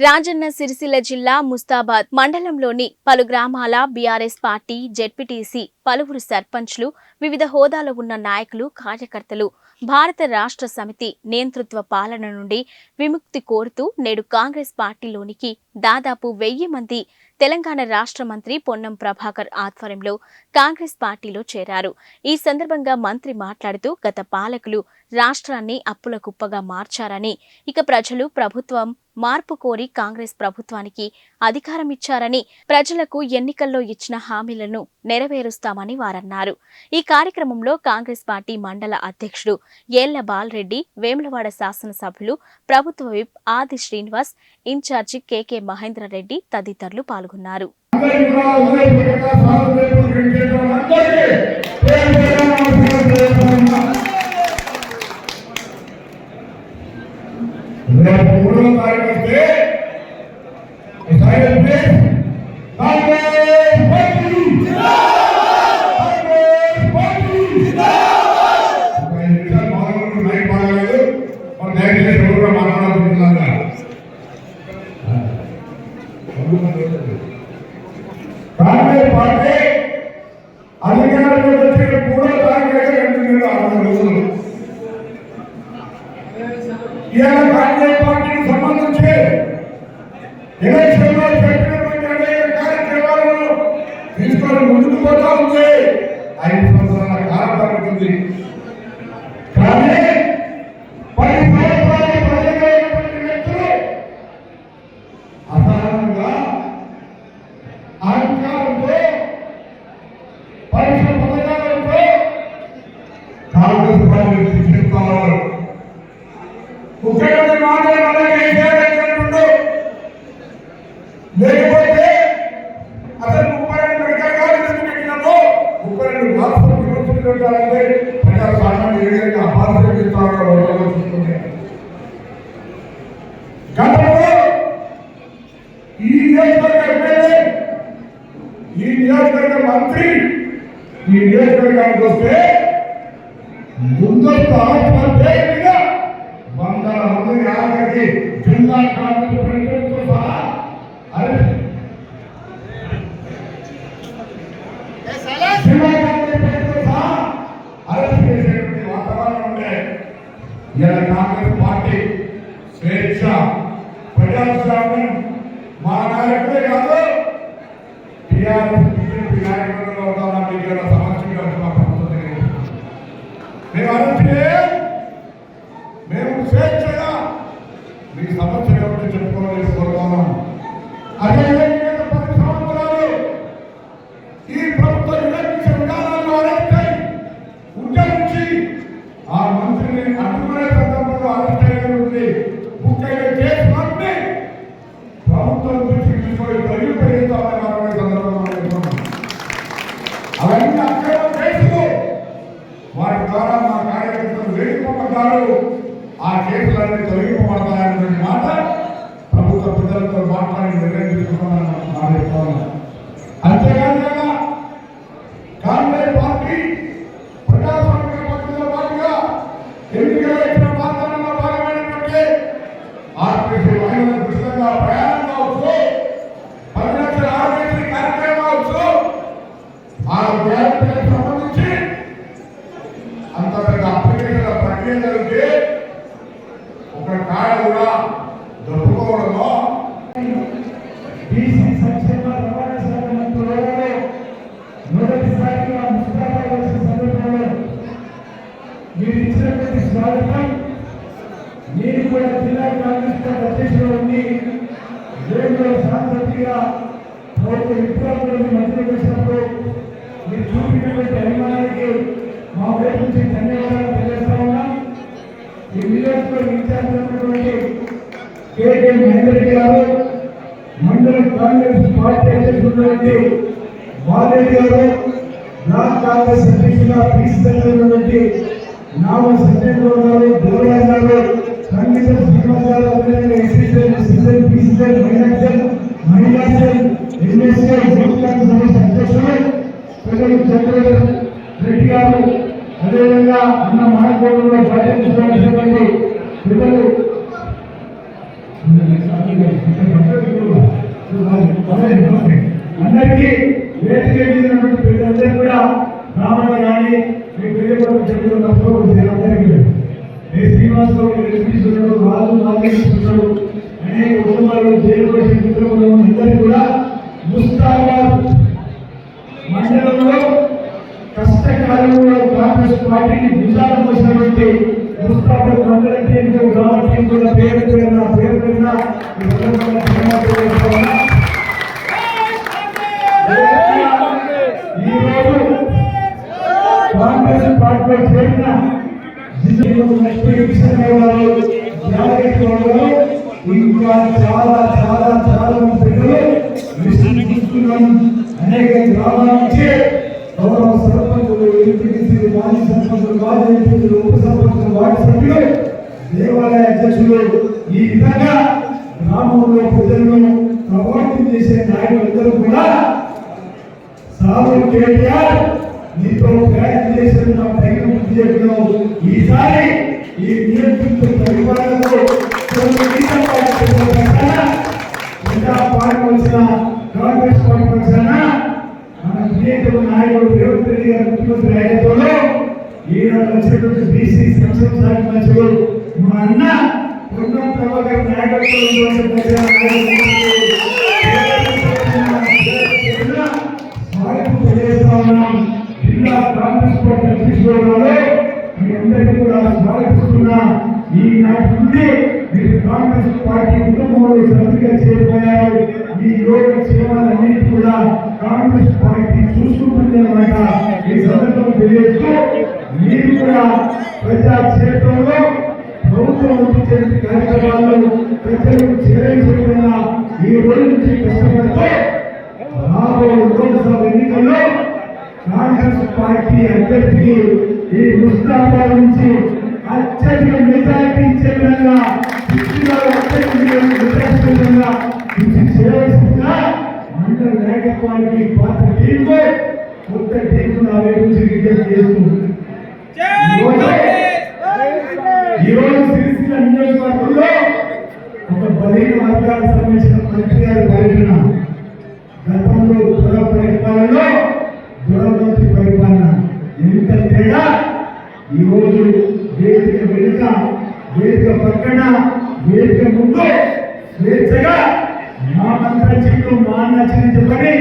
రాజన్న సిరిసిల్ల జిల్లా ముస్తాబాద్ మండలంలోని పలు గ్రామాల బీఆర్ఎస్ పార్టీ జెడ్పీటీసీ పలువురు సర్పంచ్లు వివిధ హోదాలో ఉన్న నాయకులు కార్యకర్తలు భారత రాష్ట్ర సమితి నియంతృత్వ పాలన నుండి విముక్తి కోరుతూ నేడు కాంగ్రెస్ పార్టీలోనికి దాదాపు 1000 మంది తెలంగాణ రాష్ట్ర మంత్రి పొన్నం ప్రభాకర్ ఆధ్వర్యంలో కాంగ్రెస్ పార్టీలో చేరారు। ఈ సందర్భంగా మంత్రి మాట్లాడుతూ గత పాలకులు రాష్ట్రాన్ని అప్పుల కుప్పగా మార్చారని, ఇక ప్రజలు ప్రభుత్వం మార్పు కోరి కాంగ్రెస్ ప్రభుత్వానికి అధికారం ఇచ్చారని, ప్రజలకు ఎన్నికల్లో ఇచ్చిన హామీలను నెరవేరుస్తామని వారన్నారు। ఈ కార్యక్రమంలో కాంగ్రెస్ పార్టీ మండల అధ్యక్షుడు ఏళ్ల బాలరెడ్డి, వేములవాడ శాసనసభ్యులు ప్రభుత్వ విప్ ఆది శ్రీనివాస్, ఇన్ఛార్జి కేకే మహేంద్రరెడ్డి తదితరులు పాల్గొన్నారు। కాంగ్రెస్ పార్టీ అధికారంలోకి వచ్చిన కూడా కాంగ్రెస్ ఇవాళ కాంగ్రెస్ పార్టీకి సంబంధించి ఎలక్షన్ లో చెప్పినటువంటి అనేక కార్యక్రమాలను తీసుకొని ముందుకు పోతా ఉంది। 5 సంవత్సరాల కాలం పడుతుంది, కానీ 10 సంవత్సరాల ప్రజలైనటువంటి వ్యక్తులు అసహనంగా అహంకారంతో పరీక్ష పథకాలతో కాంగ్రెస్ పార్టీని శిక్షిస్తున్నారు। ముఖ్యమంత్రి మాటలు మనకేంటో లేకపోతే అసలు 32 మెడికల్ కాలేజీలు పెట్టినప్పుడు 32 హాస్పిటల్ పెట్టాలంటే ప్రజా సామాన్య ఏ విధంగా అపార్థం చేస్తారో చూసుకుంటే గతంలో ఈ నియోజకవర్గ ఎమ్మెల్యే, ఈ నియోజకవర్గ మంత్రి ఈ నియోజకవర్గానికి వస్తే ముందస్తు ఆసుపత్రి మీద 100 మందిని ఆఖరికి జిల్లా కాంగ్రెస్ ప్రెసిడెంట్తో సహా అరెస్ట్ చేసేటువంటి వాతావరణం ఉండే ఇలా కాంగ్రెస్ పార్టీ స్వేచ్ఛ ప్రజాస్వామ్యం మా నాయకుడే కాదు టీఆర్ఎస్ బీజేపీ నాయకులుగా ఉండాలని మీకు సమస్యగా మా ప్రభుత్వం మేము అరెస్టే, మేము స్వేచ్ఛగా మీ సమస్య ఎవరిని చెప్పుకోవాలని కోరుతున్నాం। అదే 10 సంవత్సరాలు ఈ ప్రభుత్వ విలక్షణ విధానాల్లో అరెస్ట్ అయి ఉద్యమించి ఆ మంత్రిని అడ్డుకునే సందర్భంలో అరెస్ట్ అయినటువంటి ముఖ్యంగా కేసులన్నీ ప్రభుత్వం నుంచి తీసుకొని తొలగిపోయిస్తామని మాత్రమే సందర్భంలో అవన్నీ అక్రమ కేసులు, వాటి ద్వారా మా కార్యకర్తలు వేడిపోతారు, ఆ కేసులన్నీ తొలగిపోబడతాయన్నటువంటి మాట ప్రభుత్వ ప్రజలతో మాట్లాడి నిర్ణయం తీసుకున్నామని మాట్లాడుతున్నాం। అంతేకాదు కాంగ్రెస్ పార్టీ ప్రజాస్వామ్య పద్ధతిలో పాటుగా ఎన్నికల ఇచ్చిన వాగ్దానంలో భాగమైనటువంటి ఆర్టీసీ మహిళల ఉచితంగా ప్రయాణం కావచ్చు, 10 లక్షల ఆరోగ్యశ్రీ కార్యక్రమం కావచ్చు, ఆ గ్యారంటీలకు సంబంధించి అంత పెద్ద అప్లికేషన్ల ప్రక్రియ జరిగితే ఒక కాడ కూడా దొరుకుకోవడంలో బీసీ సంక్షేమ రవాణా శాఖ మంత్రులలో మొదటిసారిగా ముస్తాబాద్ వచ్చిన సందర్భంలో మీరు ఇచ్చినటువంటి స్వాగతం, నేను కూడా జిల్లా కాంగ్రెస్ పార్టీ అధ్యక్షుడు ఉండి రేపులో శాంతిగా ప్రభుత్వ విప్లవాలను మంత్రులు చేసినప్పుడు మీరు చూపినటువంటి అభిమానానికి మా వైపు నుంచి ధన్యవాదాలు తెలియజేస్తా ఉన్నాం। ఈ నియోజకవర్గ ఇన్ఛార్జ్ ఉన్నటువంటి కేకే మహేంద్రరెడ్డి గారు, మండల కాంగ్రెస్ పార్టీ అధ్యక్షుడు బాలరెడ్డి గారు, బ్లాక్ కాంగ్రెస్ అధ్యక్షులుగా పీసీసీ నామ సత్యేంద్ర గారు, దేవరాజ్ గారు, సంగీత శ్రీనివాస్ గారు, ఎస్సీసీ పీసీసీ మహిళా ఎన్ఎస్సీ యూత్ కాంగ్రెస్ సమితి అధ్యక్షులు ప్రజలు చంద్రబాబు రెడ్డి గారు, అదేవిధంగా అన్న మహాకోటలో పర్యటించినటువంటి ప్రజలు అందరికీ వేదిక మీద పెద్దలందరూ కూడా రామయ్య కానీ మీ పెద్దలు చెప్తున్న అందరికీ శ్రీనివాసరావు వెంకటేశ్వరుడు రాజు నాగేశ్వరుడు అనేక కుటుంబాలు జైలు మిత్రులు అందరూ కూడా ముస్తాబాద్ మండలంలో కష్టకాలంలో కాంగ్రెస్ పార్టీని భుజాల మోసినటువంటి ముస్తాబాద్ మండల టీం గ్రామ టీం కూడా పేరు కాంగ్రెస్ పార్టీలో చేరిన ఇంకా చాలా చాలా చాలా పిల్లలు అనేక గ్రామాల నుంచి గౌరవ సర్పంచులు ఎంపీటీసీలు మాజీ సర్పంచులు మాజీ ఎంపీలు ఉప సర్పంచులు వార్డు సభ్యులు దేవాలయ అధ్యక్షులు ఈ విధంగా గ్రామంలో ప్రజలను ప్రభావితం చేసే నాయకులందరూ కూడా సాగు కేటీఆర్ నీతో ప్రయాణం చేసిన ప్రయత్నం ఈసారి ఈ నియంత్రిత పరిపాలనలో వచ్చిన కాంగ్రెస్ పార్టీ వచ్చిన మన ప్రియతమ నాయకుడు రేవంత్ రెడ్డి గారు ముఖ్యమంత్రి నాయకత్వంలో ఈనాడు వచ్చినటువంటి బీసీ సంక్షేమ శాఖ మంత్రులు మా అన్న పొన్నం ప్రభాకర్ నాయకత్వంలో తెలియజేస్తా ఉన్నాం. జిల్లా కాంగ్రెస్ పార్టీ అధ్యక్షుడు మీ అందరికీ కూడా స్వాగతిస్తున్నా. ఈనాటి నుండి మీరు కాంగ్రెస్ పార్టీ కుటుంబంలో సభ్యులుగా చేరిపోయారు. మీ యోగ సేవలన్నింటి కూడా కాంగ్రెస్ పార్టీ చూసుకుంటుంది అన్నమాట. ఈ సందర్భంగా తెలియజేస్తూ మీరు కూడా ప్రజాక్షేత్రంలో ప్రభుత్వం చేసే కార్యక్రమాలను ప్రజలకు చేరేలా ఈ రోజు నుంచి కష్టపడుతూ రాబోయే లోక్సభ ఎన్నికల్లో కాంగ్రెస్ పార్టీ అభ్యర్థికి ఈ ముస్తాబాద్ నుంచి అత్యధిక మెజార్టీ ఇచ్చే విధంగా చేయవలసిందిగా మండల నాయకత్వానికి పాత్ర టీంలో కొత్త టీంను ఆవేదించి విజ్ఞప్తి చేస్తుంది. ఈరోజు సిరిసిల్ల నియోజకవర్గంలో ఒక బలహీన వర్గాలకు సంబంధించిన మంత్రి గారి పర్యటన, గతంలో దుర పరిపాలనలో దురమంత్రి పరిపాలన ఎంత తేడా. ఈరోజు వేదిక వెనుక, వేదిక పక్కన, వేదిక ముందు స్వేచ్ఛగా మా మంత్రి మా నచ్చిన చెప్పని